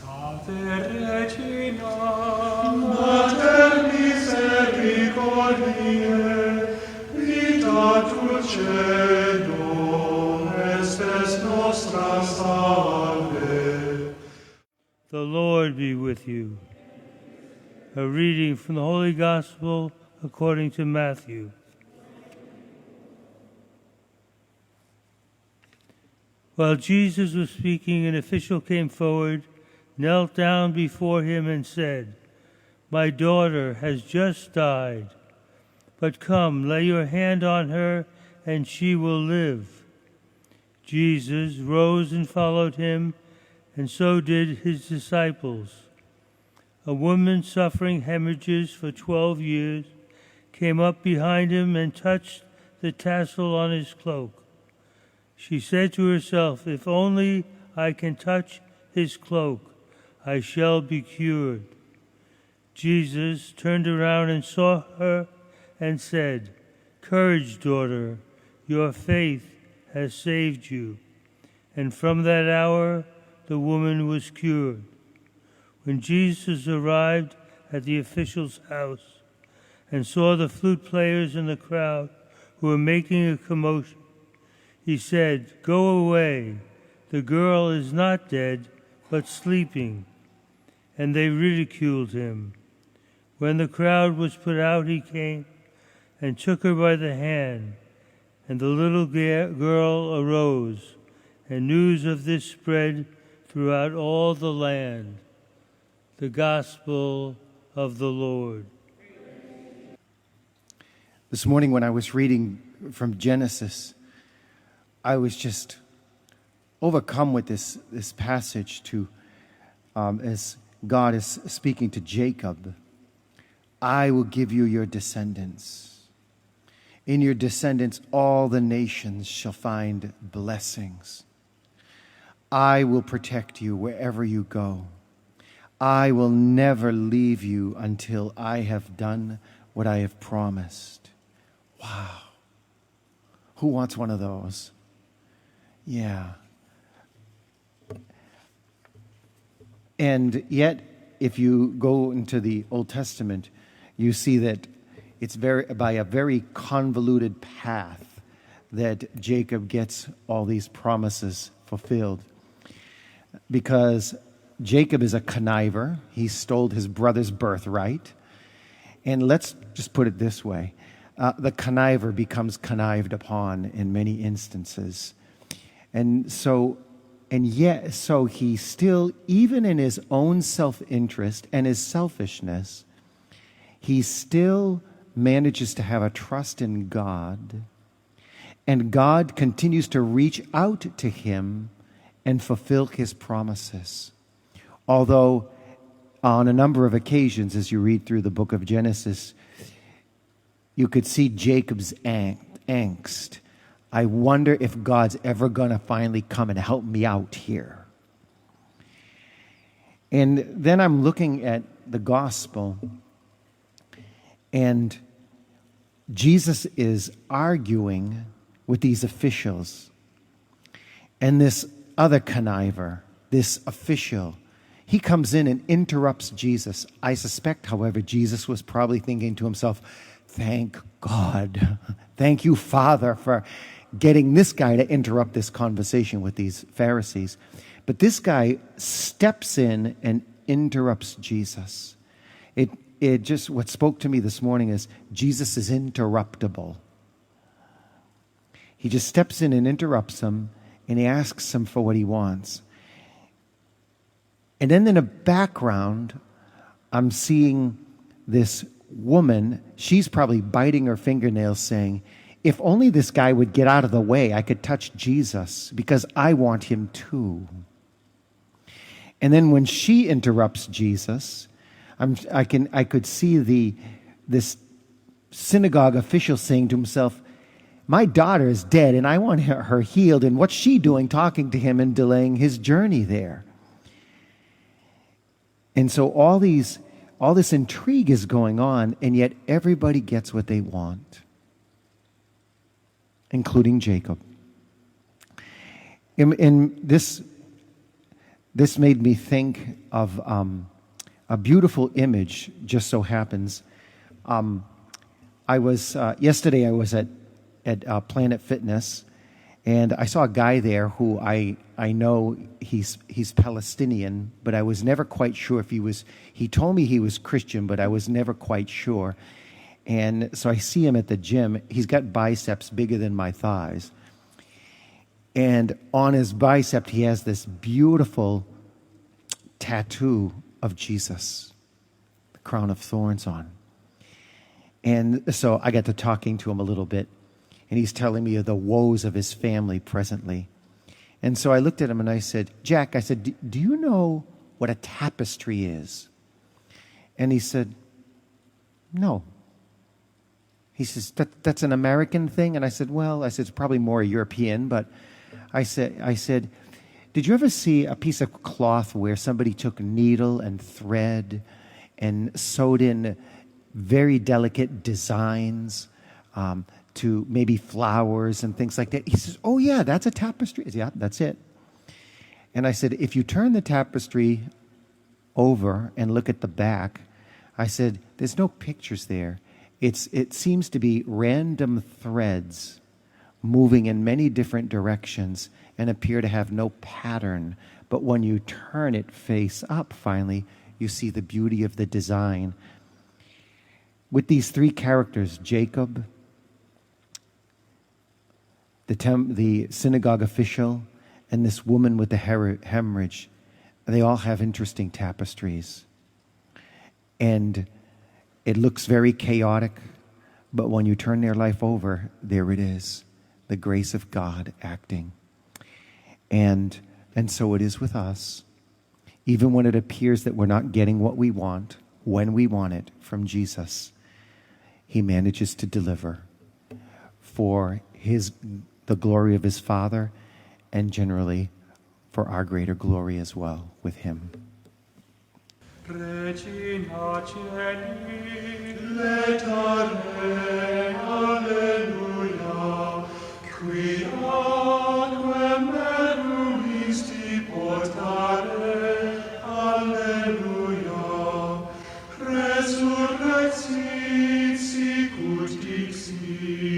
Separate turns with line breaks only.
Regina, Mater misericordiae, vita dulcedo, estes nostra salve.
The Lord be with you. A reading from the Holy Gospel according to Matthew. While Jesus was speaking, an official came forward, knelt down before him and said, "My daughter has just died, but come, lay your hand on her, and she will live." Jesus rose and followed him, and so did his disciples. A woman suffering hemorrhages for 12 years came up behind him and touched the tassel on his cloak. She said to herself, "If only I can touch his cloak, I shall be cured." Jesus turned around and saw her and said, "Courage, daughter, your faith has saved you." And from that hour, the woman was cured. When Jesus arrived at the official's house and saw the flute players in the crowd who were making a commotion, he said, "Go away, the girl is not dead, but sleeping." And they ridiculed him. When the crowd was put out, he came and took her by the hand, and the little girl arose, and news of this spread throughout all the land. The Gospel of the Lord.
This morning when I was reading from Genesis, I was just overcome with this passage as God is speaking to Jacob. I will give you your descendants. In your descendants, all the nations shall find blessings. I will protect you wherever you go. I will never leave you until I have done what I have promised. Wow. Who wants one of those? Yeah. And yet, if you go into the Old Testament, you see that it's by a very convoluted path that Jacob gets all these promises fulfilled. Because Jacob is a conniver. He stole his brother's birthright. And let's just put it this way. The conniver becomes connived upon in many instances. And so he still, even in his own self-interest and his selfishness, he still manages to have a trust in God. And God continues to reach out to him and fulfill his promises. Although on a number of occasions, as you read through the book of Genesis, you could see Jacob's angst. I wonder if God's ever going to finally come and help me out here. And then I'm looking at the gospel, and Jesus is arguing with these officials. And this other conniver, this official, he comes in and interrupts Jesus. I suspect, however, Jesus was probably thinking to himself, "Thank God. Thank you, Father, for getting this guy to interrupt this conversation with these Pharisees." But this guy steps in and interrupts Jesus. It just, what spoke to me this morning is Jesus is interruptible. He just steps in and interrupts him, and he asks him for what he wants. And then in the background, I'm seeing this woman. She's probably biting her fingernails saying, "If only this guy would get out of the way, I could touch Jesus because I want him too." And then when she interrupts Jesus, I could see this synagogue official saying to himself, "My daughter is dead and I want her healed. And what's she doing talking to him and delaying his journey there?" And so all this intrigue is going on, and yet everybody gets what they want, including Jacob. In this this made me think of a beautiful image, just so happens. Yesterday I was at Planet Fitness, and I saw a guy there who I know he's Palestinian, but I was never quite sure if he told me he was Christian, but I was never quite sure. And so I see him at the gym. He's got biceps bigger than my thighs. And on his bicep, he has this beautiful tattoo of Jesus, the crown of thorns on. And so I got to talking to him a little bit, and he's telling me of the woes of his family presently. And so I looked at him and I said, Jack, I said, do you know what a tapestry is? And he said, no. He says, that's an American thing? And I said, well, it's probably more European, but I said, did you ever see a piece of cloth where somebody took needle and thread and sewed in very delicate designs to maybe flowers and things like that? He says, oh yeah, that's a tapestry. I said, yeah, that's it. And I said, if you turn the tapestry over and look at the back, I said, there's no pictures there. It seems to be random threads moving in many different directions and appear to have no pattern. But when you turn it face up, finally, you see the beauty of the design. With these three characters, Jacob, the synagogue official, and this woman with the hemorrhage, they all have interesting tapestries. And it looks very chaotic, but when you turn their life over, there it is, the grace of God acting. And so it is with us. Even when it appears that we're not getting what we want, when we want it from Jesus, he manages to deliver for the glory of his Father, and generally for our greater glory as well with him.
Regina Celi, letare, alleluia, qui aquam meruisti portare, alleluia, resurrexit sicut dixit.